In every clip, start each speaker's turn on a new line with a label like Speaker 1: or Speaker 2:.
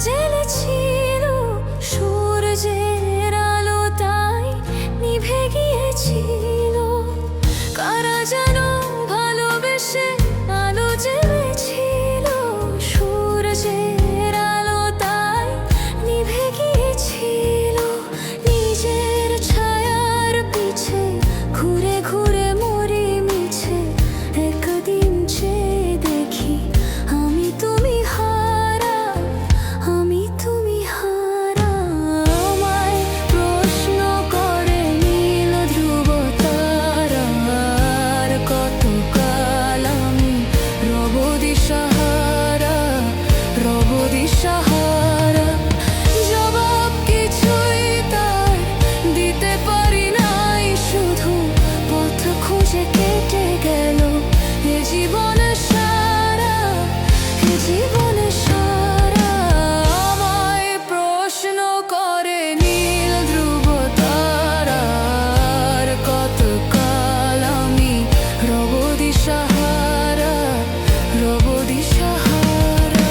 Speaker 1: জ্বেলেছিল সূর্যের আলো তাই নিভে গিয়েছিল। কারা যেন ভালোবেসে আলো জ্বেলেছিল সূর্যের আলো তাই নিভে গিয়েছিল। নিজের ছায়ার পিছে ঘুরে ঘুরে মরি মিছে, একদিন চেয়ে দেখি আমি তুমি হারা, আমি তুমি হারা। আমায় প্রশ্ন করে নীল ধ্রুব তারা, আর কতকাল আমি রব দিশাহারা, রব দিশাহারা। জবাব কিছুই তার দিতে পারি নাই, শুধু পথ খুঁজে কেটে গেল এ জীবন সারা, এ জীবন সারা। আমায় প্রশ্ন করে নীল ধ্রুব তারা, আর কতকাল আমি রব দিশাহারা, রব দিশাহারা।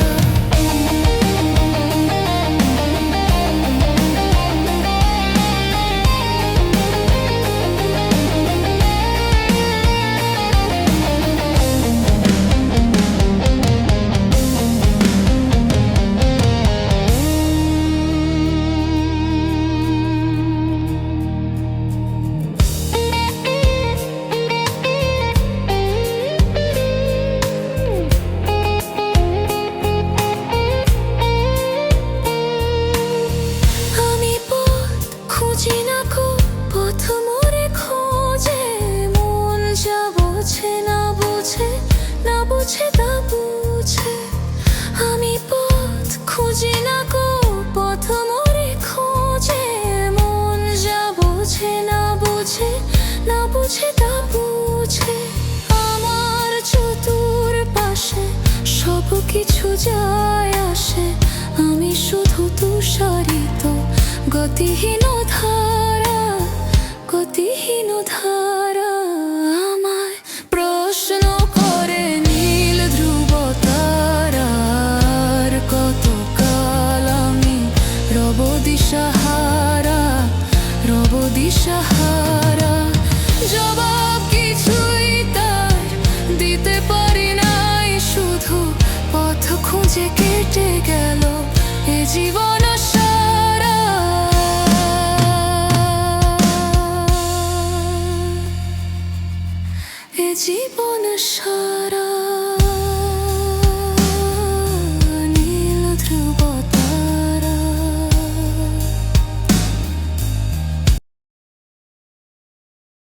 Speaker 1: আমি পথ খুঁজি না কো, পথ মোরে খোঁজে, মন যা বোঝে না বোঝে, না বোঝে তা বুঝে। আমি পথ খুঁজি না কো, পথ মোরে খোঁজে, মন যা বোঝে না বোঝে, না বোঝে তা বুঝে। আমার চতুর্পাশে সব কিছু যায় আসে, আমি শুধু তুষারিত গতিহীন ধারা, গতিহীন ধারা। আমায় প্রশ্ন করে নীল ধ্রুব তারা, আর কতকাল আমি রব দিশাহারা, রব দিশাহারা। জবাব কিছুই তার দিতে পারি নাই, শুধু পথ খুঁজে কেটে গেল এ জীবন সারা, এ জীবন সারা।